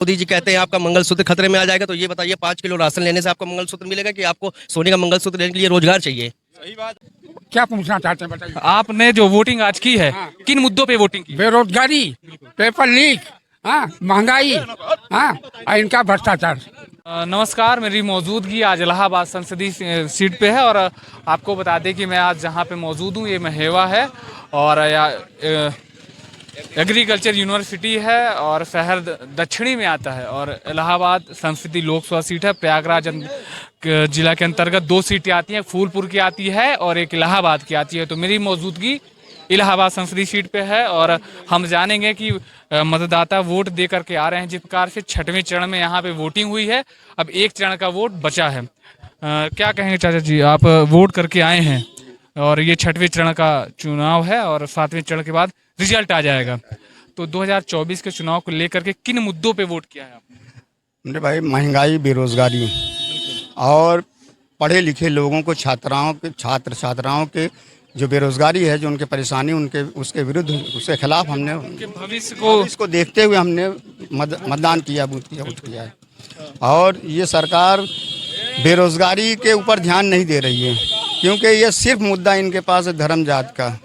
मोदी जी कहते हैं आपका मंगलसूत्र खतरे में आ जाएगा, तो ये बताइए 5 किलो राशन लेने से आपका मंगलसूत्र मिलेगा कि आपको सोने का मंगलसूत्र लेने के लिए रोजगार चाहिए? सही बात। क्या पूछना चाहते हैं बताइए। आपने जो वोटिंग आज की है, हाँ। किन मुद्दों पे वोटिंग की? बेरोजगारी, पेपर लीक, हाँ, महंगाई, हाँ, और इनका भ्रष्टाचार। नमस्कार, मेरी मौजूदगी आज इलाहाबाद संसदीय सीट पे है और आपको बता दें कि मैं आज जहाँ पे मौजूद हूँ ये महेवा है और एग्रीकल्चर यूनिवर्सिटी है और शहर दक्षिणी में आता है और इलाहाबाद संसदीय लोकसभा सीट है। प्रयागराज जिला के अंतर्गत 2 सीटें आती हैं, फूलपुर की आती है और एक इलाहाबाद की आती है। तो मेरी मौजूदगी इलाहाबाद संसदीय सीट पे है और हम जानेंगे कि मतदाता वोट दे करके आ रहे हैं। जिस प्रकार से 6वें चरण में यहाँ पे वोटिंग हुई है, अब 1 चरण का वोट बचा है। क्या कहेंगे चाचा जी, आप वोट करके आए हैं और ये 6वें चरण का चुनाव है और 7वें चरण के बाद रिजल्ट आ जाएगा, तो 2024 के चुनाव को लेकर के किन मुद्दों पे वोट किया है आपने? मेरे भाई, महंगाई, बेरोजगारी और पढ़े लिखे लोगों को, छात्राओं के जो बेरोजगारी है, जो उनके परेशानी, उनके उसके विरुद्ध, उसके खिलाफ हमने उनके भविष्य को इसको देखते हुए हमने मतदान किया, वोट किया है। और ये सरकार बेरोजगारी के ऊपर ध्यान नहीं दे रही है, क्योंकि ये सिर्फ मुद्दा इनके पास है धर्म जात का,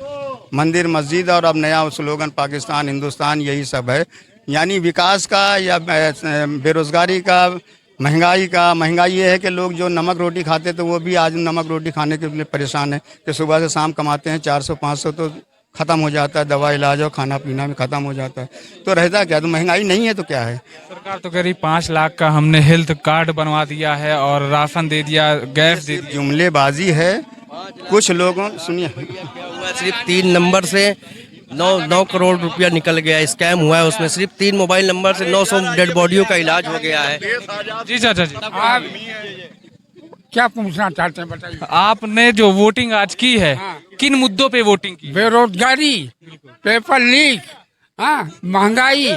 मंदिर मस्जिद और अब नया स्लोगन पाकिस्तान हिंदुस्तान, यही सब है। यानी विकास का या बेरोजगारी का, महंगाई ये है कि लोग जो नमक रोटी खाते तो वो भी आज नमक रोटी खाने के लिए परेशान है कि सुबह से शाम कमाते हैं 400-500 तो ख़त्म हो जाता है, दवा इलाज और खाना पीना में ख़त्म हो जाता है, तो रहता क्या? तो महंगाई नहीं है तो क्या है? सरकार तो कह रही 5 लाख का हमने हेल्थ कार्ड बनवा दिया है और राशन दे दिया, गैस दे दिया। जुमलेबाजी है। कुछ लोगों, सुनिए, सिर्फ 3 नंबर से 9 करोड़ रुपया निकल गया, स्कैम हुआ है उसमें। सिर्फ 3 मोबाइल नंबर से 900 डेड बॉडियों का इलाज हो गया है। जी चाचा जी, आप क्या पूछना चाहते हैं बताइए। आपने जो वोटिंग आज की है, हाँ। किन मुद्दों पे वोटिंग की? बेरोजगारी, पेपर लीक, हाँ, महंगाई,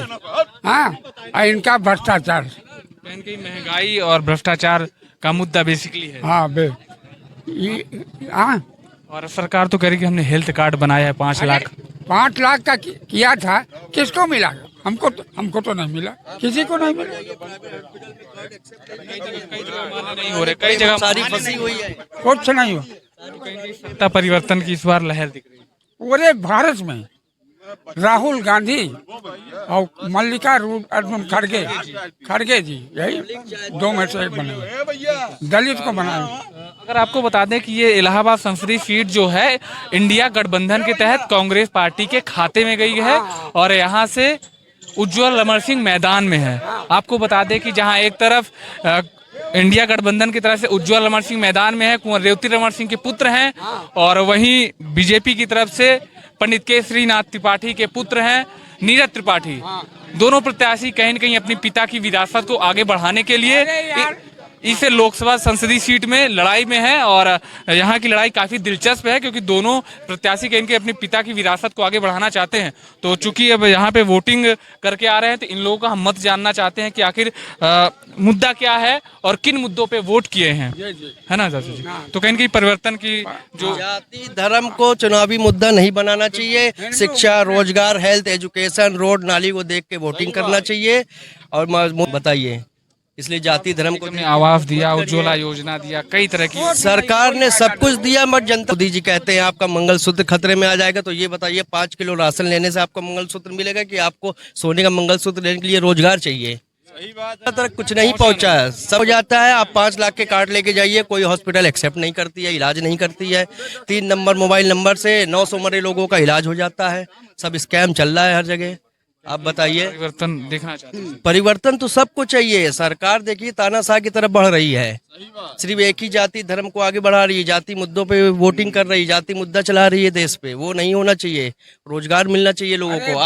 हाँ, और इनका भ्रष्टाचार। कहीं कहीं महंगाई और भ्रष्टाचार का मुद्दा बेसिकली है। हाँ, हाँ, और सरकार तो कह रही कि हमने हेल्थ कार्ड बनाया है 5 लाख। 5 लाख का किया था, किसको मिला? हमको तो नहीं मिला, किसी को नहीं मिला। नहीं हो रहे, कई जगह सारी फंसी हुई है। कुछ नहीं हुआ। सत्ता परिवर्तन की इस बार लहर दिख रही है। पूरे भारत में राहुल गांधी और मल्लिकार्जुन खड़गे जी, यही 2 में से एक बने, दलित को बनाए। अगर आपको बता दें कि ये इलाहाबाद संसदीय सीट जो है इंडिया गठबंधन के तहत कांग्रेस पार्टी के खाते में गई है और यहाँ से उज्जवल अमर सिंह मैदान में है। आपको बता दें कि जहाँ एक तरफ इंडिया गठबंधन की तरफ से उज्जवल अमर सिंह मैदान में है, कुंवर रेवती अमर सिंह के पुत्र हैं, और वहीं बीजेपी की तरफ से पंडित केसरीनाथ त्रिपाठी के पुत्र हैं नीरज त्रिपाठी। दोनों प्रत्याशी कहीं न कहीं अपनी पिता की विरासत को आगे बढ़ाने के लिए इसे लोकसभा संसदीय सीट में लड़ाई में है और यहाँ की लड़ाई काफी दिलचस्प है, क्योंकि दोनों प्रत्याशी कहीं अपने पिता की विरासत को आगे बढ़ाना चाहते हैं। तो चूंकि अब यहाँ पे वोटिंग करके आ रहे हैं, तो इन लोगों का हम मत जानना चाहते हैं कि आखिर मुद्दा क्या है और किन मुद्दों पे वोट किए हैं, है ना चाचा जी? तो कहीं कहीं परिवर्तन की जो जाति धर्म को चुनावी मुद्दा नहीं बनाना चाहिए। शिक्षा, रोजगार, हेल्थ, एजुकेशन, रोड नाली को देख के वोटिंग करना चाहिए। और बताइए, इसलिए जाति धर्म को हमने आवास दिया, उज्ज्वला योजना दिया, कई तरह की सरकार ने सब कुछ दिया, मत जनता। मोदी जी कहते हैं आपका मंगलसूत्र खतरे में आ जाएगा, तो ये बताइए 5 किलो राशन लेने से आपका मंगलसूत्र मिलेगा कि आपको सोने का मंगलसूत्र लेने के लिए रोजगार चाहिए? सही बात तक कुछ नहीं पहुंचा है, सब हो जाता है। आप 5 लाख के कार्ड लेके जाइए, कोई हॉस्पिटल एक्सेप्ट नहीं करती है, इलाज नहीं करती है। 3 नंबर मोबाइल नंबर से 900 मरे लोगों का इलाज हो जाता है। सब स्कैम चल रहा है हर जगह। आप बताइए, परिवर्तन देखना चाहते हैं? परिवर्तन तो सबको चाहिए। सरकार देखिए तानाशाह की तरफ बढ़ रही है, सिर्फ एक ही जाति धर्म को आगे बढ़ा रही है, जाति मुद्दों पे वोटिंग कर रही है, जाति मुद्दा चला रही है देश पे। वो नहीं होना चाहिए। रोजगार मिलना चाहिए लोगों को।